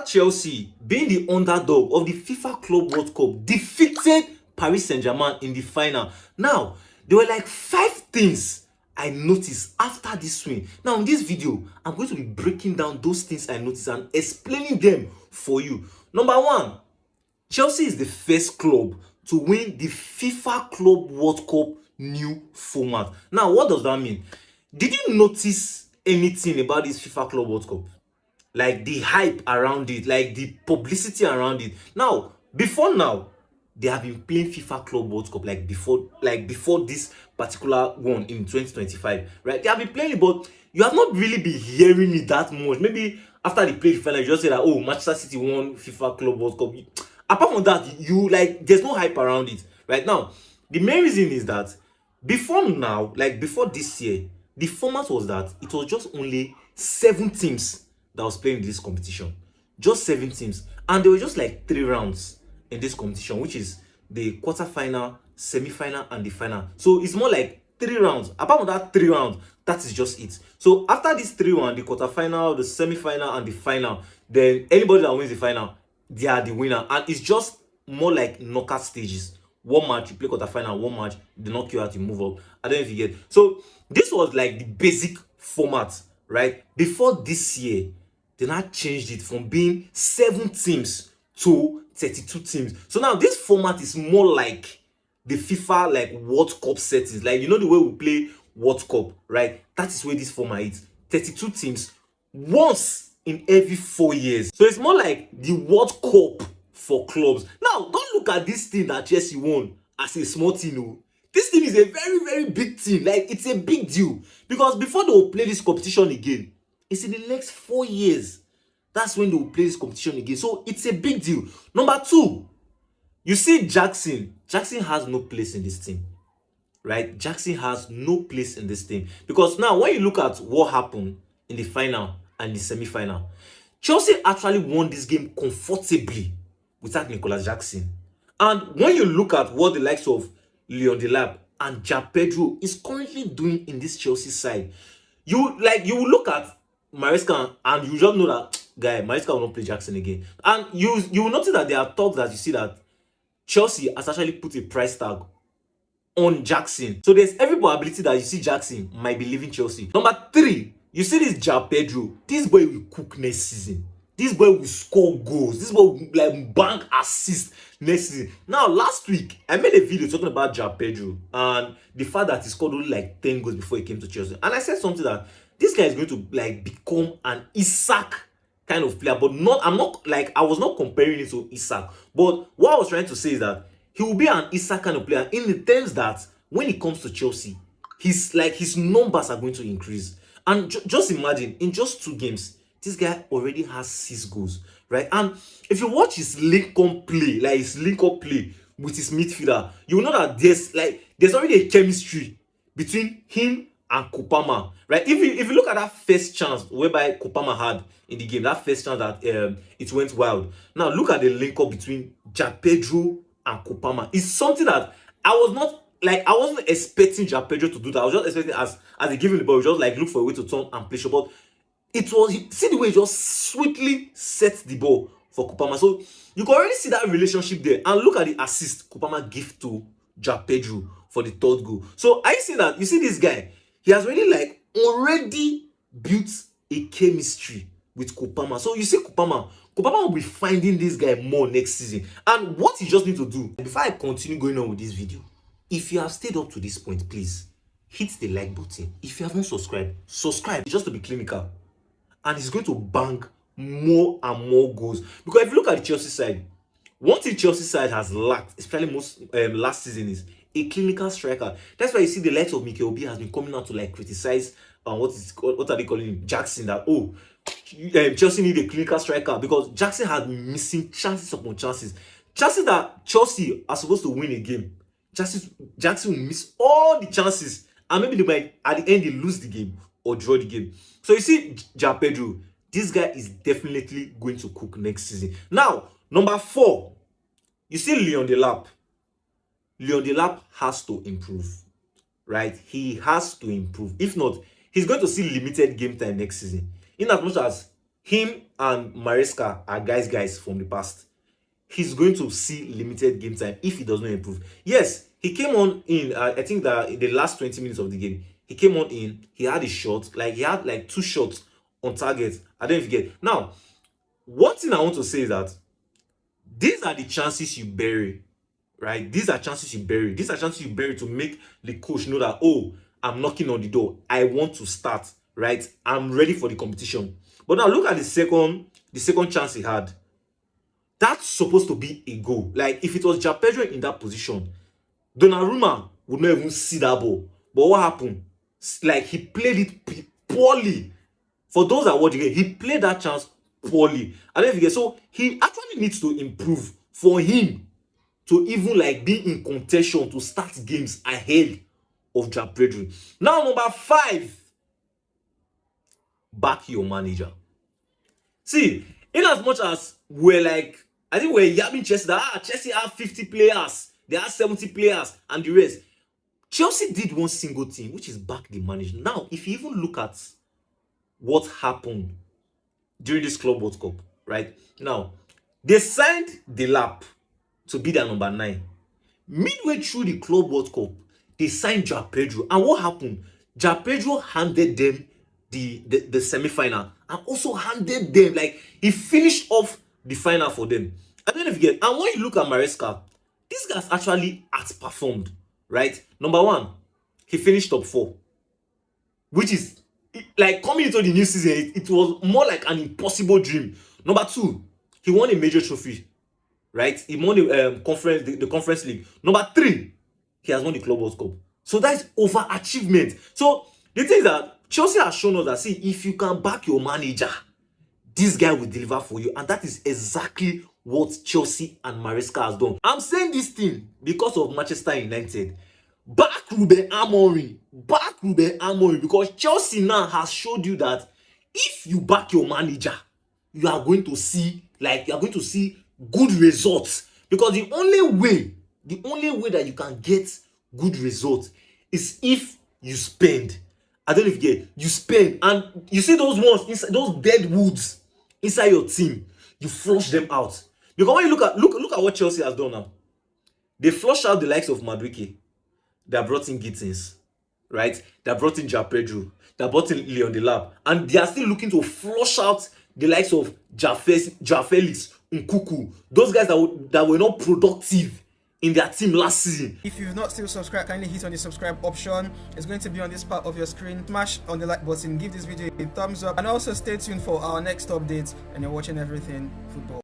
Chelsea, being the underdog of the FIFA Club World Cup, defeated Paris Saint-Germain in the final. Now, there were like 5 things I noticed after this win. Now, in this video, I'm going to be breaking down those things I noticed and explaining them for you. Number 1, Chelsea is the first club to win the FIFA Club World Cup new format. Now, what does that mean? Did you notice anything about this FIFA Club World Cup? Like the hype around it, like the publicity around it. Now, before now, they have been playing FIFA Club World Cup before this particular one in 2025, right? They have been playing it, but you have not really been hearing it that much. Maybe after they played the final, you just say that, oh, Manchester City won FIFA Club World Cup. Apart from that, you like there's no hype around it right now. The main reason is that before now, like before this year, the format was that it was just only 7 teams that was playing this competition. Just 7 teams, and there were just like 3 rounds in this competition, which is the quarter-final, semi-final, and the final. So it's more like 3 rounds. Apart from that 3 rounds, that is just it. So after these 3 rounds, the quarter-final, the semi-final, and the final, then anybody that wins the final, they are the winner. And it's just more like knockout stages. 1 match, you play quarter-final, 1 match, they knock you out, you move up. I don't know if you get. So this was like the basic format, right? Before this year, they now changed it from being 7 teams to 32 teams. So now this format is more like the FIFA like World Cup settings. Like, you know the way we play World Cup, right? That is where this format is. 32 teams once in every 4 years. So it's more like the World Cup for clubs. Now, don't look at this thing that Chelsea won as a small team. No. This team is a very, very big team. Like, it's a big deal. Because before they will play this competition again, it's in the next 4 years. That's when they will play this competition again. So it's a big deal. Number 2, you see Jackson. Jackson has no place in this team, right? Jackson has no place in this team. Because now when you look at what happened in the final and the semi-final, Chelsea actually won this game comfortably without Nicolas Jackson. And when you look at what the likes of Deilap and J Pedro is currently doing in this Chelsea side, you will look at Maresca and you just know that guy Maresca will not play Jackson again. And you will notice that there are talks that you see that Chelsea has actually put a price tag on Jackson. So there's every probability that you see Jackson might be leaving Chelsea. Number 3, you see this J Pedro. This boy will cook next season. This boy will score goals. This boy will like bank assist next season. Now, last week, I made a video talking about J Pedro and the fact that he scored only like 10 goals before he came to Chelsea. And I said something that this guy is going to like become an Isak kind of player, but I was not comparing it to Isak. But what I was trying to say is that he will be an Isak kind of player in the terms that when it comes to Chelsea, his numbers are going to increase. And just imagine, in just 2 games, this guy already has 6 goals, right? And if you watch his link-up play, like his link-up play with his midfielder, you will know that there's already a chemistry between him and Kopama, right? If you look at that first chance whereby Kopama had in the game, that first chance that it went wild. Now look at the link-up between J Pedro and Kopama. It's something that I wasn't expecting J Pedro to do that. I was just expecting as they give him the ball, just like look for a way to turn and play shot. But see the way he just sweetly sets the ball for Kopama. So you can already see that relationship there. And look at the assist Kopama gave to J Pedro for the 3rd goal. So I see that, you see this guy, he has already built a chemistry with Kopama. So you see Kopama will be finding this guy more next season. And what you just need to do, before I continue going on with this video, if you have stayed up to this point, please hit the like button. If you haven't subscribe just to be clinical. And he's going to bang more and more goals. Because if you look at the Chelsea side, one thing Chelsea side has lacked, especially last season, is a clinical striker. That's why you see the likes of Mikel Obi has been coming out to like criticize what are they calling him? Jackson, that Chelsea need a clinical striker because Jackson has been missing chances upon chances. Chances that Chelsea are supposed to win a game. Jackson will miss all the chances, and maybe they might at the end they lose the game or draw the game. So you see J Pedro, this guy is definitely going to cook next season. Now, number 4, you see Deilap. Deilap has to improve, right? He has to improve. If not, he's going to see limited game time next season. In as much as him and Maresca are guys from the past. He's going to see limited game time if he does not improve. Yes, he came on in, I think that in the last 20 minutes of the game, he came on in, he had a shot, like he had like 2 shots on target. I don't forget. Now, one thing I want to say is that these are the chances you bury, right? These are chances you bury. These are chances you bury to make the coach know that, oh, I'm knocking on the door. I want to start, right? I'm ready for the competition. But now look at the second chance he had. That's supposed to be a goal. Like, if it was J Pedro in that position, Donnarumma would not even see that ball. But what happened? Like, he played it poorly. For those that watch the game, he played that chance poorly. I don't forget. So he actually needs to improve for him to even like be in contention to start games ahead of J Pedro. Now, number 5, back your manager. See, in as much as we're like, I think we're yapping Chelsea that Chelsea have 50 players, they have 70 players, and the rest. Chelsea did one single thing, which is back the manager. Now, if you even look at what happened during this Club World Cup, right? Now, they signed Deilap to be their number 9. Midway through the Club World Cup, they signed J Pedro. And what happened? J Pedro handed them the semi-final and also handed them, like, he finished off the final for them. I don't know if you get. And when you look at Maresca, this guy's actually outperformed, right? Number 1, he finished top 4, which is like coming into the new season, it was more like an impossible dream. Number 2, he won a major trophy, right? He won the conference league. Number 3, he has won the Club World Cup. So that's overachievement. So the thing is that Chelsea has shown us that, see, if you can back your manager, this guy will deliver for you. And that is exactly what Chelsea and Maresca has done. I'm saying this thing because of Manchester United. Back Ruben Amorim. Back Ruben Amorim. Because Chelsea now has showed you that if you back your manager, you are going to see, good results. Because the only way that you can get good results is if you spend. I don't know if you spend, and you see those ones inside, those dead woods inside your team, you flush them out. Because when you look at what Chelsea has done now, they flush out the likes of Madueke. They brought in Gittins, right? They brought in J Pedro. They brought in Leon Deilap, and they are still looking to flush out the likes of Ja Felix, Nkuku, those guys that were not productive in their team last season. If you've not still subscribed, kindly hit on the subscribe option. It's going to be on this part of your screen. Smash on the like button, give this video a thumbs up, and also stay tuned for our next updates. And you're watching Everything Football.